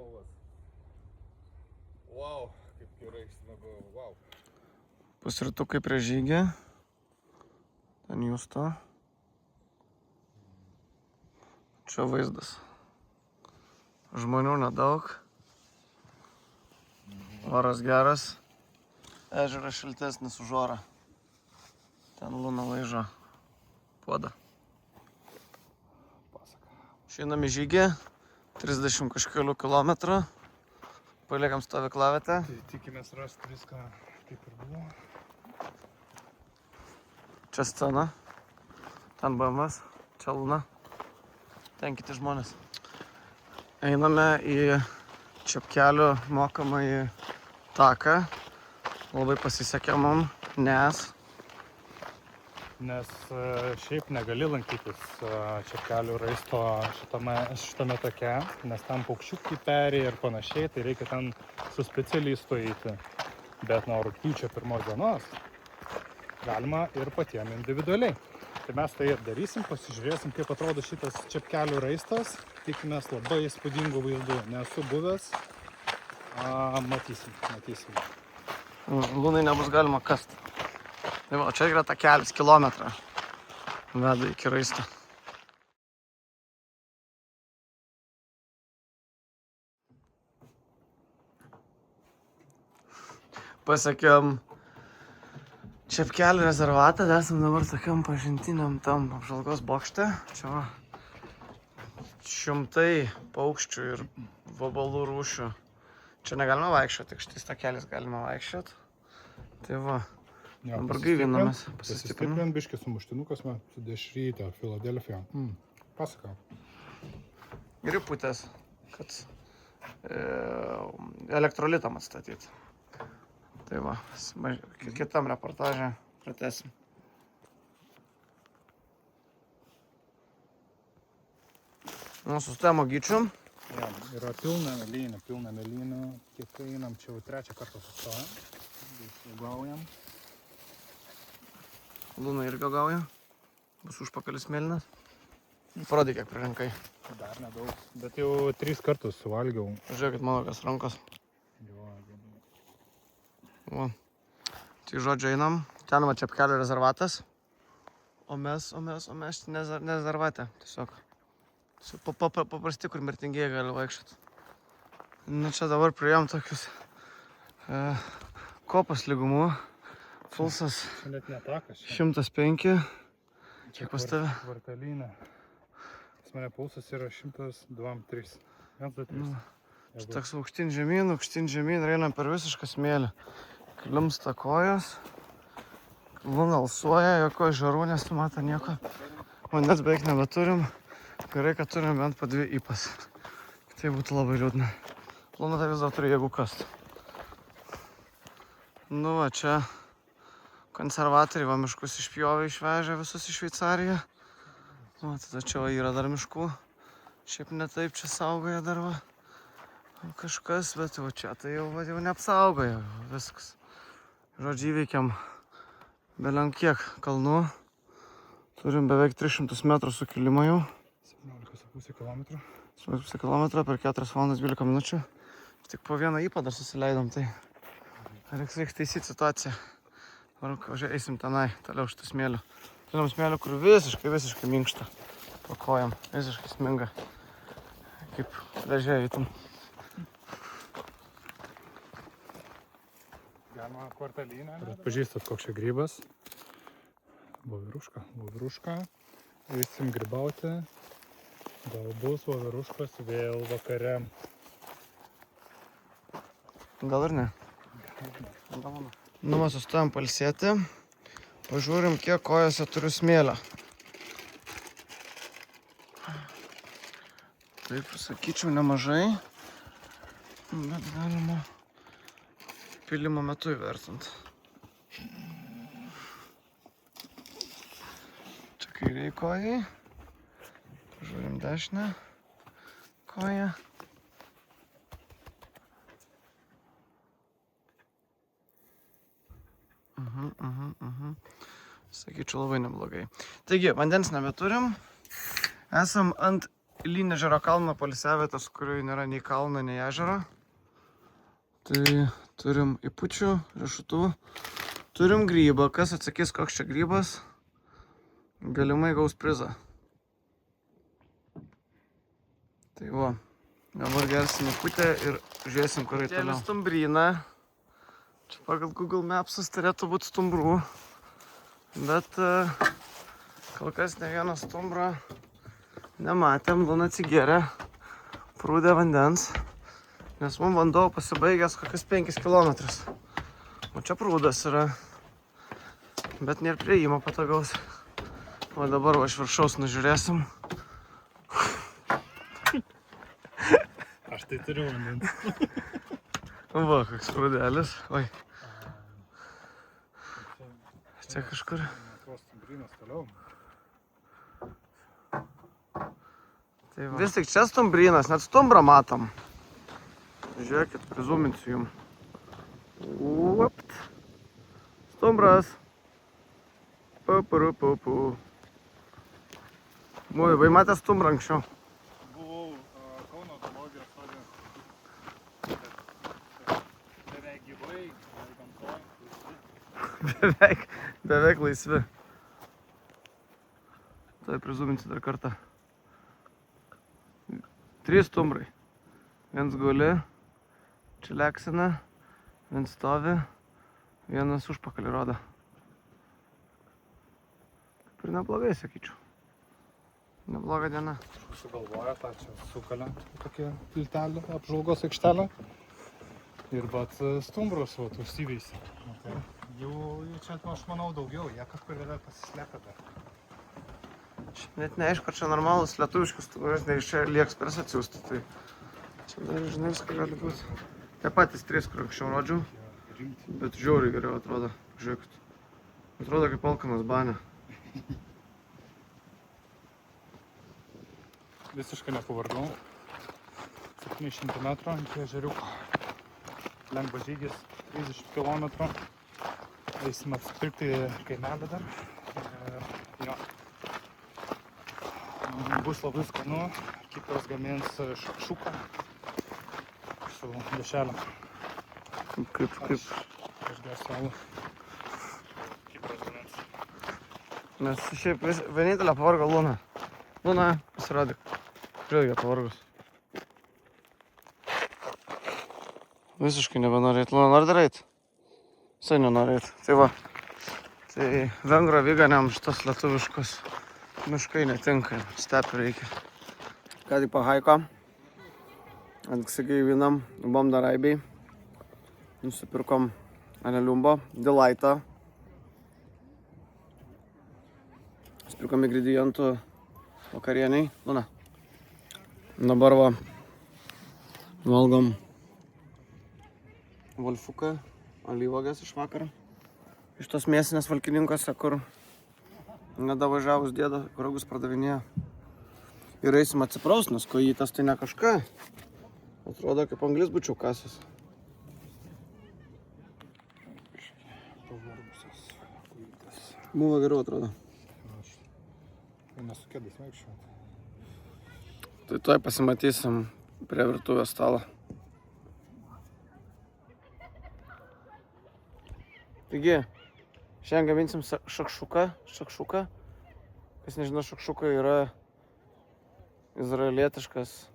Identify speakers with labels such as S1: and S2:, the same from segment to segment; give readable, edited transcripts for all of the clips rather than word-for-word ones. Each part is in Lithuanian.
S1: spalvas. Wow, kaip gerai išsimegojau, wow.
S2: Pusrytukai prie žygį. Ten Justo. Čia vaizdas. Žmonių nedaug. Oras geras. Ežeras šiltesnis už orą. Ten Luna laižo puodą. Išeinam į žygį. 30 kažkelių kilometrų. Paliekam stovyklavietę.
S1: Tai tikimės rasti viską kaip ir buvo.
S2: Čia scena. Ten BMS. Čia Luna. Ten kiti žmonės. Einame į Čepkelių mokamąjį taką. Labai pasisekė mum, nes
S1: šiaip negali lankytis Čepkelių raisto šitame take, nes tam paukščiukai peri ir panašiai, tai reikia ten su specialistu eiti. Bet nuo rugpjūčio 1 dienos galima ir patiem individualiai. Tai mes tai ir darysim, pasižiūrėsim, kaip atrodo šitas Čepkelių raistas. Tikimės labai įspūdingų vaizdų, nesu buvęs. Matysim.
S2: Lunai nebus galima kasti. Tai va, čia yra takelis kilometrą. Veda iki raisto. Pasiekėm Čepkelių rezervatą, esam dabar tokiam pažintiniam tam apžvalgos bokšte. Čia va, šimtai paukščių ir vabalų rūšių. Čia negalima vaikščioti, tik šitais takeliais galima vaikščioti. Tai va, dabar gaivinamės.
S1: Pasistiprint biškį sumuštinukas, su dešrytę, Filadelfija. Pasakau.
S2: Griputės, kad elektrolitam atstatyti. Tai va, kitam reportaže pratęsim. Sustojam Ogyčių.
S1: Ja, yra pilna mėlynų, kiek einam, čia jau 3 kartą sustojam, gaujam.
S2: Luna irgi gauja, bus užpakalis mėlynas. Parodyk, kiek pririnkai.
S1: Dar nedaug, bet jau 3 kartus suvalgiau.
S2: Žiūrėkit mano kas rankos. Va. Tai žodžiu einam, ten va Čepkelių rezervatas, o mes rezervate, tiesiog. Paprasti, kur mirtingieji gali vaikščioti. Na čia dabar priėjom tokius kopas lygumų. Pulsas 105. Kiek pas tave?
S1: Kvartalinė. Pas mane pulsas yra 102-3. 1-2-3.
S2: Čia toks aukštyn žemyn, ir einam per visišką smėlį. Klimpsta kojos. Luna alsuoja, jokio žarų nesimato nieko. Vandens beveik nebeturim. Gerai, kad turim bent po 2 ypas. Tai būtų labai liūdna. Luna tai vis dar turi jėgų kast. Nu va, čia konservatoriai va miškus išpjovė, išvežė visus į Šveicariją. Va, tada čia va yra dar miškų. Šiaip ne taip čia saugoja dar va. Kažkas, bet va čia tai jau neapsaugoja viskas. Žodžiu, įveikiam belenkiek kalnų. Turim beveik 300 metrų sukilimą jau.
S1: 17,5 km.
S2: 17,5 km per 4 valandas 12 minučių. Tik po vieną ypą dar susileidom, tai reiks taisyti situaciją. Važiuoju, eisim tenai, toliau šitą smėlių. Turim smėlių, kur visiškai minkšta. Po kojam, visiškai sminga. Kaip ležė eitum.
S1: Galima kvartalinę. Pažįstat, koks čia grybas. Voveruška. Eisim grybauti. Gal bus voveruškos vėl vakare.
S2: Gal ir ne? Nu, mes sustojam palsėti. Pažiūrim, kiek kojose turiu smėlio. Taip, sakyčiau, nemažai. Bet galima pilimo metu įvertinti. Čia kairiai kojai. Pažiūrim dešinę koją. Sakyčiau, labai neblogai. Taigi, vandens nebeturim. Esam ant į Lynežerio kalną poilsiavietes, kurioje nėra nei kalno, nei ežero. Tai turim ipučių, riešutų. Turim grybą. Kas atsakys, koks čia grybas, galimai gaus prizą. Tai va, dabar gersim iputę ir žiūrėsim, kur į toliau. Stumbryną. Čia pagal Google Maps'us turėtų būti stumbrų. Bet kol kas ne vieną stumbrą nematėm. Luna atsigėrė prūdę vandens. Nes mums vanduo pasibaigęs kokius 5 kilometrus. O čia prūdas yra. Bet nėra prieimo patogaus. O dabar va iš viršaus nužiūrėsim.
S1: Aš tai turiu vandens.
S2: Va, koks prūdelis. Oi. Čia kažkur.
S1: Stumbrynas toliau.
S2: Tai vis tik čia stumbrynas, net stumbrą matom. Žiūrėkit, prizuminsiu jum. Uopt. Stumbras. Paparupapu. Vai matė stumbrą anksčiau?
S1: Buvau Kauno zoologijos sode. Beveik gyvai, gamtoj.
S2: Beveik laisvi. Tai prizuminsiu dar kartą. 3 stumbrai. Viens guli. Čia leksina, vienas stovi, vienas užpakalį rodo. Kaip ir neblogai, sakyčiau. Nebloga diena.
S1: Sugalvoja tą čia sukalę tokią tiltelę, apžvalgos aikštelę. Ir bet stumbrus užsiveisė. Jų čia, aš manau, daugiau, jie kažkur yra pasislepę dar.
S2: Net neaišku, ar čia normalus lietuviškas stumbras, ne iš čia AliExpress atsiųsti. Tai čia dar, žinai, viską gali būti. Tie patys 3, kur anksčiau rodžiau, bet žiauriai geriau atrodo. Žiūrėkit. Atrodo kaip alkanas banė.
S1: Visiškai nepavargau. 700 metrų iki ežeriuko. Lengvas žygis, 30 km. Eisim apsipirkti kaimelį dar. Jo. Bus labai skanu. Kipras gamins šakšuką su dešelėm.
S2: Kaip?
S1: Aš gersiu alų. Kipras gamins.
S2: Nes šiaip vienintelė pavargo Luna. Luna, pasirodyk. Žiūrėk, pavargus. Visiškai nebenorėt. Luna, nori dar eit? Visai nenorėt. Tai va. Tai vengro vyganiam šitas lietuviškos miškai netinka. Stepių reikia. Ką tik pahaiko. Atsigaivinam, buvom dar Raibiai. Nusipirkom Aneliumbo, Delightą. Nusipirkom ingredientų vakarieniai. Luna. Dabar va, valgom volfuką, alyvuoges iš vakaro. Iš tos mėsinės Valkininkose, kur nedavažiavus dėda, ragus pardavinėjo. Ir eisim atsipraust, nes kojytas tai ne kažką. Atrodo kaip anglis bučių kasis.
S1: Pavargusios kojytės.
S2: Buvo geriau atrodo.
S1: Nesukėdais vaikščioti.
S2: Tai tuoj pasimatysim prie virtuvės stalo. Taigi, šiandien gaminsim šakšuką. Kas nežino, šakšuka yra izraelietiškas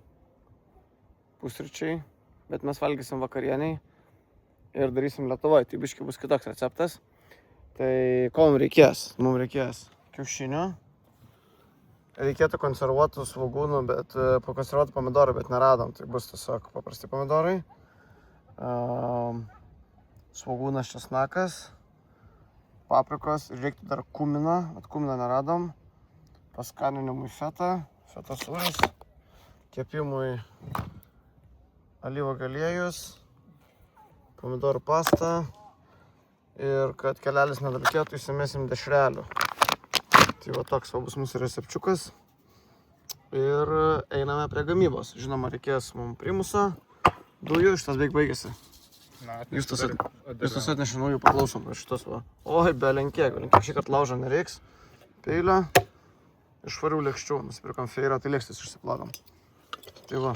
S2: pusryčiai, bet mes valgysim vakarieniai ir darysim Lietuvoje. Tai biškai bus kitoks receptas. Tai ko mums reikės? Mums reikės kiaušinių. Reikėtų konservuotų svogūnų, bet pakonservuotų pomidorų, bet neradom. Tai bus tiesiog paprasti pomidorai. Svogūnas, česnakas, paprikos ir reiktų dar kumino, bet kumino neradom. Paskaninimui feta, fetos sūris, kepimui alyvuogių aliejus, pomidorų pasta ir kad kelelis nedalkėtų, įsimesim dešrelių. Tai va toks va bus mūsų recepčiukas ir einame prie gamybos. Žinoma, reikės mums primuso, dujų, šitas beveik baigėsi. Jūs tas atnešė naujų, paklausom šitas va. Oi, belenkiek, šį kartą laužo nereiks. Peilio. iš švarių lėkščių. Nusipirkom feirą, tai lėkštis išsiplakam. Tai va,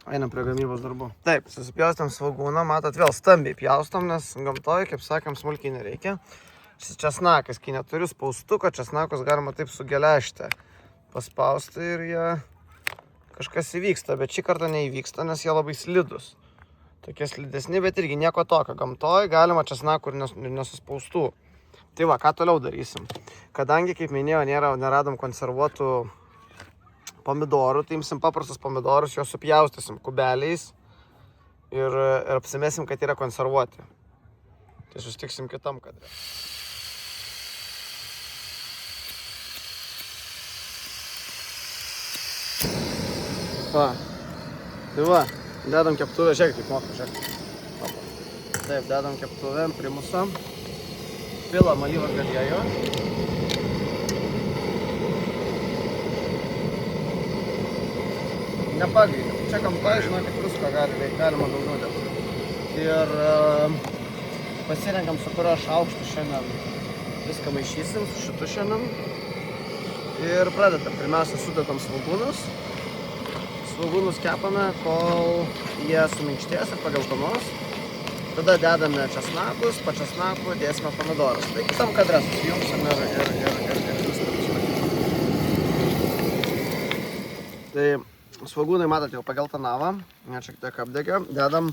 S2: einam prie gamybos darbų. Taip, susipjaustam svogūną, matot, vėl stambiai pjaustam, nes gamtoje, kaip sakėm, smulkiai nereikia. Šis česnakas, kai neturiu spaustuko, česnakus galima taip sugelešti. Paspausti ir jie kažkas įvyksta, bet šį kartą neįvyksta, nes jie labai slidus. Tokie slidesni, bet irgi nieko tokio. Gamtoje galima česnakų ir nesuspaustų. Tai va, ką toliau darysim. Kadangi, kaip minėjau, neradom konservuotų pomidorų, tai imsim paprastus pomidorus, juos supjaustysim kubeliais ir apsimesim, kad yra konservuoti. Tai sustiksim kitam kadre. Va. Tai va, dedam keptuvę, žiūrėk, kaip moka, žiūrėk. Taip, dedam keptuvę, primusam. Pilam alyvos aliejų. Nepagreitim. Čia gamtoje, žinokit, visko galima daugiau dėti. Ir pasirenkam, su kurio šaukštu šiandien viską maišysim, su šitu šiandien. Ir pradedam. Pirmiausia, sudedam svogūnus. Svogūnus kepame, kol jie suminkštės ir pageltonos. Tada dedame česnakus, po česnakų dėsime pomidorus. Tai kitam kadre susijungsim ir Tai svogūnai, matot, jau pageltonavo, šiek tiek apdegė. Dedam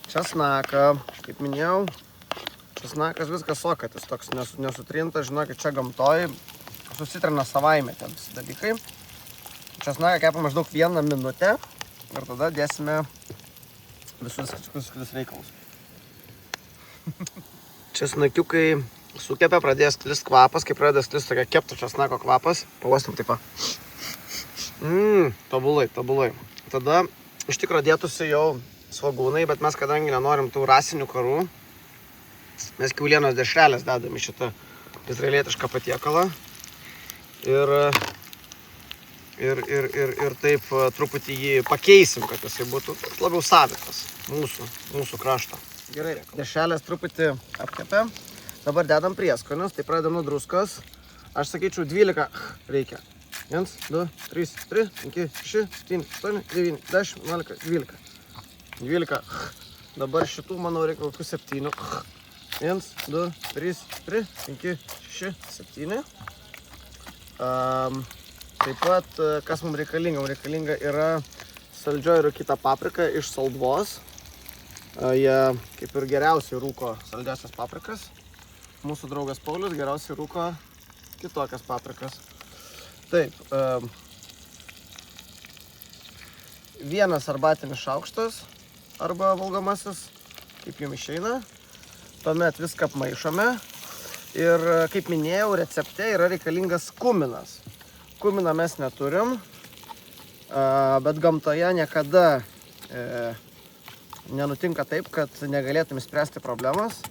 S2: česnaką, kaip minėjau, česnakas viskas sokatis, toks nesutrintas, žinokit, čia gamtoj susitrina savaime tie visi dalykai. Česnaką kepam maždaug 1 minutę ir tada dėsime visus reikalus. Česnakiukai sukepė, pradės sklist kvapas, kai pradės sklist tokia kepto česnako kvapas. Pavostim taip. Tobulai. Tada iš tikro dėtųsi jau svogūnai, bet mes kadangi nenorim tų rasinių karų, mes kiaulienos dešrelės dedam į šitą izraelietišką patiekalą. Ir taip truputį jį pakeisim, kad jisai būtų labiau savitas mūsų krašto. Gerai, dešrelės truputį apkepė. Dabar dedam prieskonius, tai pradedam nuo druskos. Aš sakyčiau 12 reikia. 1, 2, 3, 4, 5, 6, 7, 8, 9, 10, 11, 12. 12. Dabar šitų, manau, reikia kokių 7. 1, 2, 3, 4, 5, 6, 7. Taip pat, kas mums reikalinga? Mums reikalinga yra saldžioji rūkyta paprika iš Saldvos. Jie kaip ir geriausiai rūko saldžiasias paprikas. Mūsų draugas Paulius geriausiai rūko kitokias paprikas. Taip, 1 arbatinis šaukštas arba valgomasis, kaip jums išeina. Tuomet viską apmaišome. Ir kaip minėjau, recepte yra reikalingas kuminas. Kuminą mes neturim, bet gamtoje niekada nenutinka taip, kad negalėtum spręsti problemas.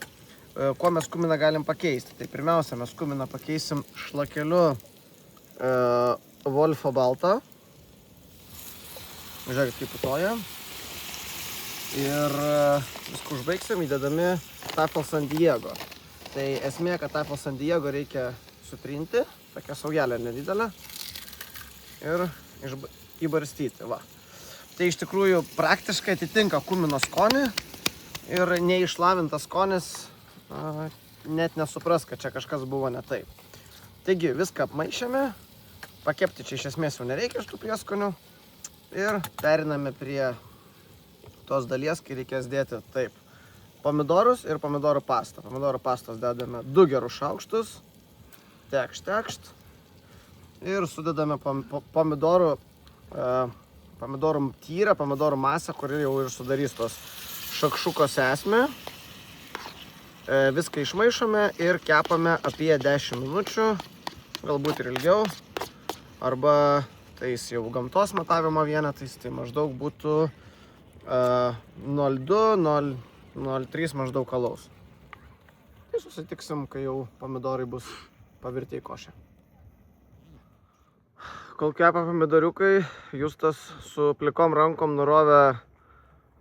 S2: Kuo mes kuminą galim pakeisti? Tai pirmiausia, mes kuminą pakeisim šlakeliu Wolfo baltą. Žiūrėkit, kaip putoja. Ir viską užbaigsim įdedami Tafel San Diego. Tai esmė, kad Tafel San Diego reikia sutrinti, tokia saujelė nedidelė. Ir įbarstyti, va. Tai iš tikrųjų praktiškai atitinka kumino skonį ir neišlavintas skonis net nesupras, kad čia kažkas buvo ne taip. Taigi viską apmaišėme, pakepti čia iš esmės jau nereikia šitų prieskonių ir periname prie tos dalies, kai reikės dėti taip pomidorus ir pomidorų pastą. Pomidorų pastos dedame 2 gerus šaukštus, tekšt ir sudedame pomidorų tyrę, pomidorų masę, kuri jau ir sudarys tos šakšukos esmę. Viską išmaišome ir kepame apie 10 minučių, galbūt ir ilgiau. Arba tais jau gamtos matavimo vienetais, tai maždaug būtų 0,2-0,3 maždaug alaus. Tai susitiksim, kai jau pomidorai bus pavirti į košę. Kol kepa pomidoriukai, Justas su plikom rankom nurovė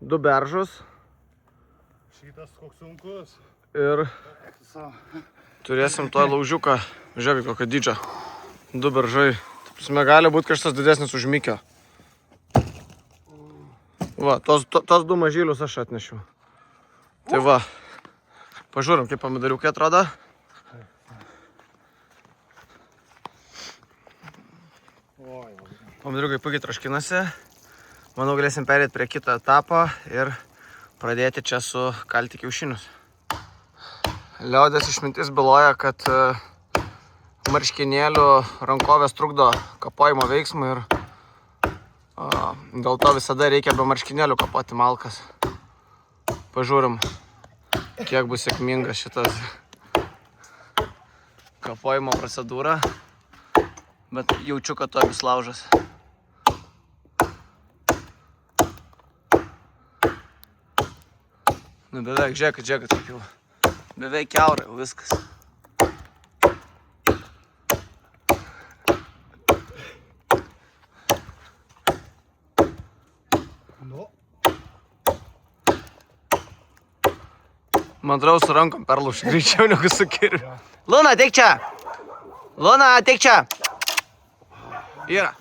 S2: 2 beržus.
S1: Šitas koks sunkus.
S2: Ir turėsim to laužiuką, žiūrėkit, kokio dydžio. Du beržai. Ta prasme, gali būti kažkas didesnis už Mikio. Va, tos du mažylius aš atnešiau. Tai va. Pažiūrim, kaip pomidoriukai atrodo. Pomidoriukai puikiai troškinasi. Manau, galėsim perėti prie kito etapo ir pradėti čia sukalti kiaušinius. Liaudės išmintis byloja, kad marškinėlių rankovės trukdo kapojimo veiksmui ir dėl to visada reikia be marškinėlių kapoti malkas. Pažiūrim, kiek bus sėkmingas šitas kapojimo procedūra, bet jaučiu, kad to bus laužas. Nu beveik, žiūrėkit, kaip jau beveik kiaurai jau viskas. Man atrodo, su rankom perlauši greičiau negu su kirviu. Luna, ateik čia! Luna, ateik čia! Yra.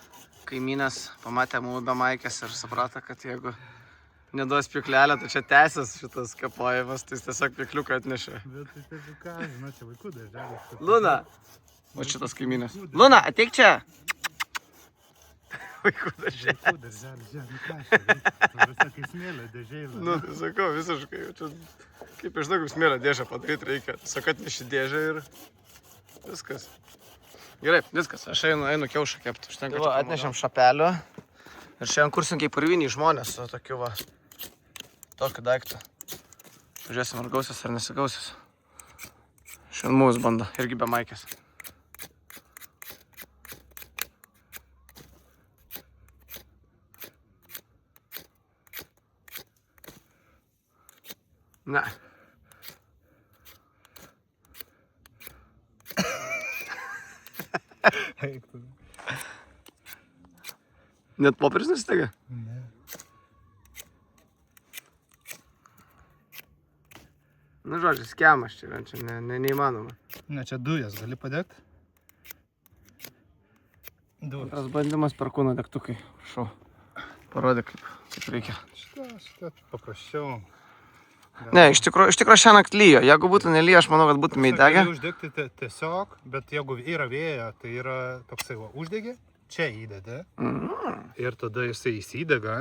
S2: Kaimynas pamatė mūsų be maikės ir suprato, kad jeigu neduos pjūklelę, tai čia tęsis šitas kapojimas, tai jis tiesiog pjūkliuką atnešė.
S1: Bet tai ką, žinau, čia vaikų darželis.
S2: Luna! O šitas kaimynas. Luna, ateik čia! Vaikų darželis.
S1: Vaikų darželis, žinai, ką čia, kai smėlio dėžėlė.
S2: Nu, tai sakau, visiškai, čia kaip iš daug smėlio dėžę padaryti reikia. Tiesiog atneši dėžę ir viskas. Gerai, viskas, aš einu kiaušą kepti. Tai va, atnešėm šapelio. Ir šiandien kursim kaip purviniai žmonės su tokiu va, tokiu daiktu. Žiūrėsim, ar gausis ar nesigausis. Šiandien mūsų bando, irgi be maikės. Ne. Net popierius nesistega?
S1: Ne.
S2: Nu, žodžiu, skemas čia yra, čia neįmanoma.
S1: Ne, čia dujas gali padėti? Dujas.
S2: Antras bandymas per kūno degtukai. Prašau, parodyk, kaip reikia.
S1: Šitą paprasčiau.
S2: Ne, iš tikrųjų šią naktį lyjo. Jeigu būtų nelyjo, aš manau, kad būtume įdegę.
S1: Gali uždegti tiesiog, bet jeigu yra vėja, tai yra toksai va, uždegi, čia įdedi. Ir tada jisai įsidega.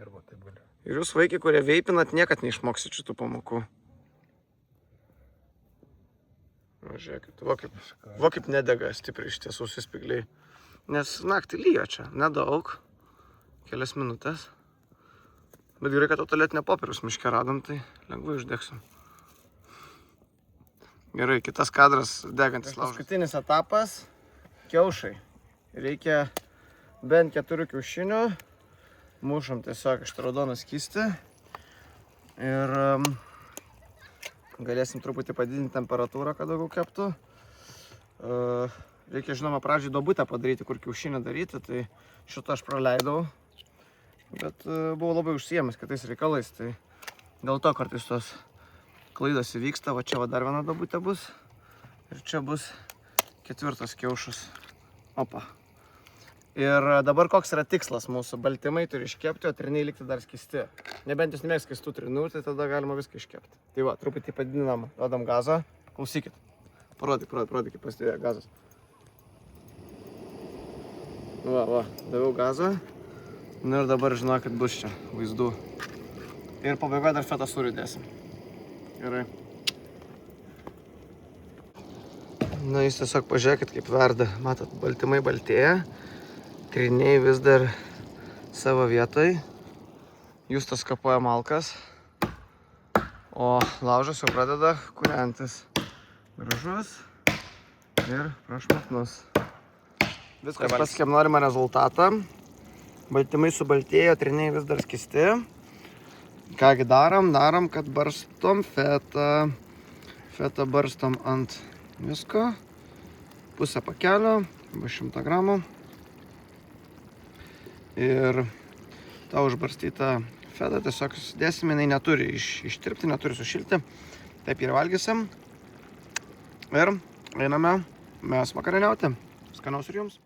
S1: Ir va taip gali.
S2: Ir jūs vaikai, kurie veipinat, niekad neišmoksit šitų pamokų. Va, žiūrėkit, va kaip nedega stipriai iš tiesų suspigliai. Nes naktį lyjo čia, nedaug, kelias minutės. Bet gerai, kad tualetinio popieriaus miške radom, tai lengvai uždegsim. Gerai, kitas kadras degantis laužas. Paskutinis etapas – kiaušai. Reikia bent 4 kiaušinių. Mušam tiesiog iš raudoną skystį. Ir galėsim truputį padidinti temperatūrą, kad daugiau keptų. Reikia, žinoma, pradžiai duobutę padaryti, kur kiaušinį daryti. Tai šitą aš praleidau. Bet buvau labai užsiėmęs kitais reikalais, tai dėl to kartais tos klaidos įvyksta. Va čia va dar viena duobutė bus ir čia bus 4 kiaušas. Opa. Ir dabar koks yra tikslas mūsų? Baltymai turi iškepti, o triniai likti dar skysti. Nebent jūs nemėgs skystų trinų, tai tada galima viską iškepti. Tai va, truputį padidinam, duodam gazą. Klausykit. Parodyk, kaip pasidėjo gazas. Va, daviau gazą. Nu ir dabar žinokit bus čia vaizdų. Ir pabaigoje dar feta sūrį dėsim. Gerai. Na, jūs tiesiog pažiūrėkit, kaip verda. Matot, baltymai baltėja. Triniai vis dar savo vietoj. Justas kapoja malkas. O laužas jau pradeda kūrentis. Gražus ir prašmatnus. Viskas pasiekėm norimą rezultatą. Baltymai subaltėjo, triniai vis dar skysti. Kągi darom, kad barstom fetą. Fetą barstom ant visko. Pusę pakelio, 100 gramų. Ir tą užbarstytą fetą tiesiog susidėsim, jinai neturi ištirpti, neturi sušilti. Taip ir valgysim. Ir einame mes vakarieniauti.
S3: Skanaus ir jums.